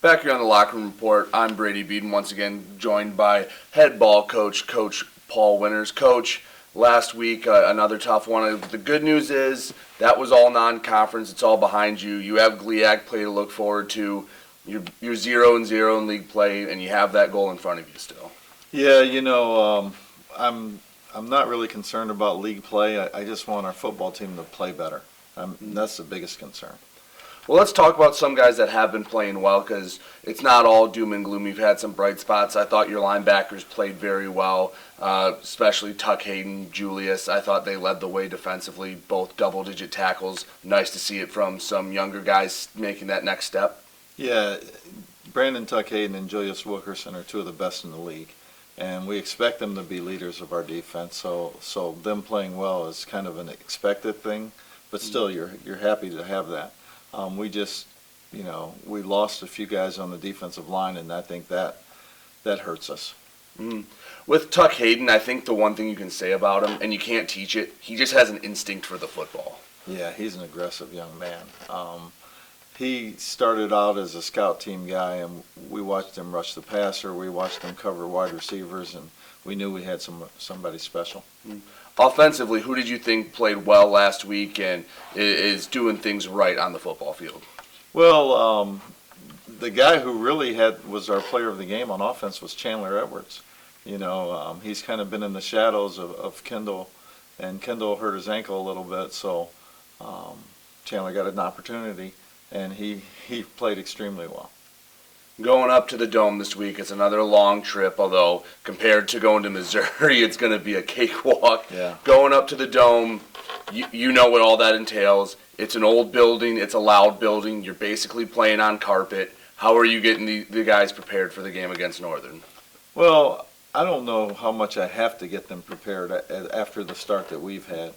Back here on the Locker Room Report, I'm Brady Beedon, once again joined by head ball coach, Coach Paul Winters. Coach, last week, another tough one. The good news is that was all non-conference. It's all behind you. You have GLIAC play to look forward to. You're 0-0 in league play, and you have that goal in front of you still. Yeah, I'm not really concerned about league play. I just want our football team to play better. That's the biggest concern. Well, let's talk about some guys that have been playing well, because it's not all doom and gloom. You've had some bright spots. I thought your linebackers played very well, especially Tuck Hayden, Julius. I thought they led the way defensively, both double-digit tackles. Nice to see it from some younger guys making that next step. Yeah, Brandon Tuck Hayden and Julius Wilkerson are two of the best in the league, and we expect them to be leaders of our defense. So them playing well is kind of an expected thing, but still you're happy to have that. We lost a few guys on the defensive line, and I think that hurts us. With Tuck Hayden, I think the one thing you can say about him, and you can't teach it, he just has an instinct for the football. Yeah, he's an aggressive young man. He started out as a scout team guy, and we watched him rush the passer. We watched him cover wide receivers, and we knew we had somebody special. Offensively, who did you think played well last week and is doing things right on the football field? Well, the guy who really was our player of the game on offense was Chandler Edwards. He's kind of been in the shadows of Kendall, and Kendall hurt his ankle a little bit, so Chandler got an opportunity, and he played extremely well. Going up to the Dome this week, it's another long trip, although compared to going to Missouri, it's going to be a cakewalk. Yeah. Going up to the Dome, you know what all that entails. It's an old building. It's a loud building. You're basically playing on carpet. How are you getting the guys prepared for the game against Northern? Well, I don't know how much I have to get them prepared after the start that we've had.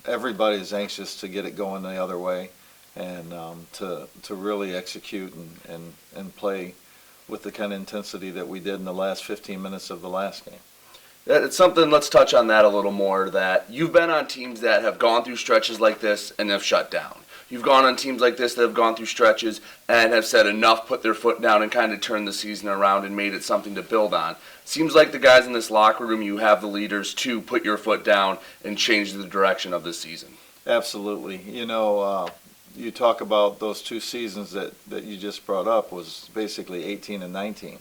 Everybody's anxious to get it going the other way, and to really execute and play with the kind of intensity that we did in the last 15 minutes of the last game. It's something, let's touch on that a little more, that you've been on teams that have gone through stretches like this and have shut down. You've gone on teams like this that have gone through stretches and have said enough, put their foot down, and kind of turned the season around and made it something to build on. Seems like the guys in this locker room, you have the leaders to put your foot down and change the direction of this season. Absolutely. You talk about those two seasons that you just brought up was basically 18 and 19,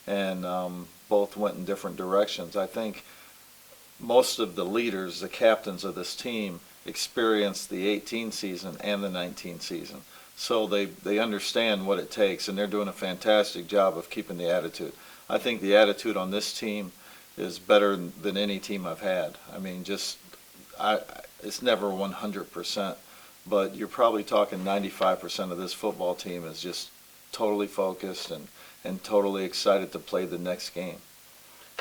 and both went in different directions. I think most of the leaders, the captains of this team, experienced the 18 season and the 19 season, so they understand what it takes, and they're doing a fantastic job of keeping the attitude. I think the attitude on this team is better than any team I've had. I mean, it's never 100%. But you're probably talking 95% of this football team is just totally focused and totally excited to play the next game.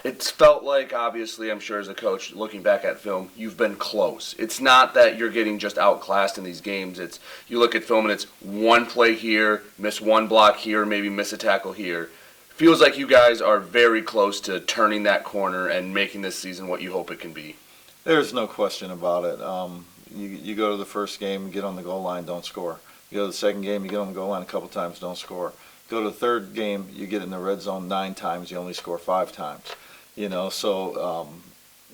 It's felt like, obviously, I'm sure as a coach, looking back at film, you've been close. It's not that you're getting just outclassed in these games. It's you look at film and it's one play here, miss one block here, maybe miss a tackle here. Feels like you guys are very close to turning that corner and making this season what you hope it can be. There's no question about it. You go to the first game, get on the goal line, don't score. You go to the second game, you get on the goal line a couple times, don't score. Go to the third game, you get in the red zone 9 times, you only score 5 times.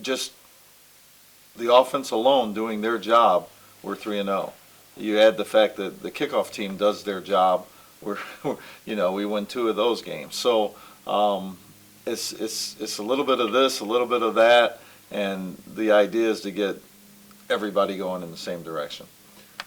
Just the offense alone doing their job, we're 3-0. You add the fact that the kickoff team does their job, we win 2 of those games. So it's a little bit of this, a little bit of that, and the idea is to get everybody going in the same direction.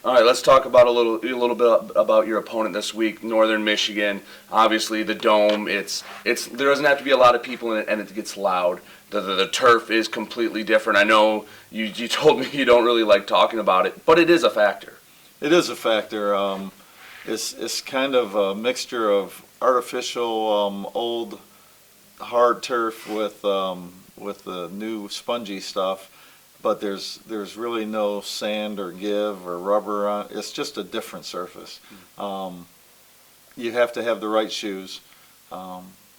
All right, let's talk about a little bit about your opponent this week, Northern Michigan. Obviously, the Dome. There doesn't have to be a lot of people in it, and it gets loud. The turf is completely different. I know you told me you don't really like talking about it, but it is a factor. It is a factor. It's kind of a mixture of artificial old hard turf with the new spongy stuff. But there's really no sand or give or rubber on. It's just a different surface. You have to have the right shoes.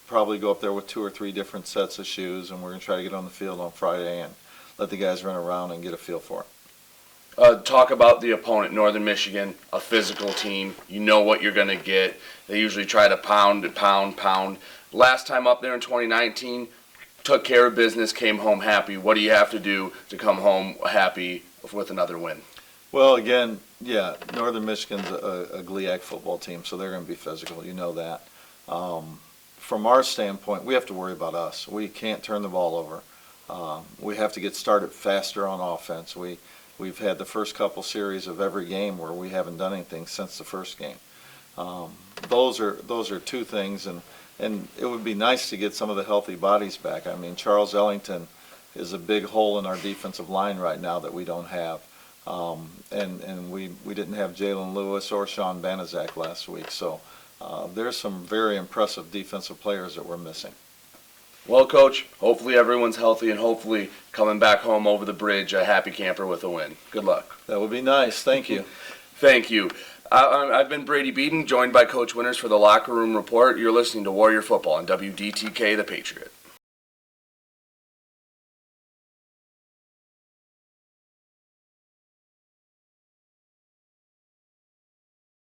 Probably go up there with 2 or 3 different sets of shoes, and we're going to try to get on the field on Friday and let the guys run around and get a feel for it. Talk about the opponent, Northern Michigan, a physical team. You know what you're going to get. They usually try to pound. Last time up there in 2019, took care of business, came home happy. What do you have to do to come home happy with another win? Well, again, yeah, Northern Michigan's a GLIAC football team, so they're going to be physical. You know that. From our standpoint, we have to worry about us. We can't turn the ball over. We have to get started faster on offense. We've had the first couple series of every game where we haven't done anything since the first game. Those are two things, and it would be nice to get some of the healthy bodies back. I mean, Charles Ellington is a big hole in our defensive line right now that we don't have. And we didn't have Jalen Lewis or Sean Banaszak last week. So there's some very impressive defensive players that we're missing. Well, Coach, hopefully everyone's healthy and hopefully coming back home over the bridge a happy camper with a win. Good luck. That would be nice. Thank you. Thank you. I've been Brady Beedon, joined by Coach Winters for the Locker Room Report. You're listening to Warrior Football on WDTK, The Patriot.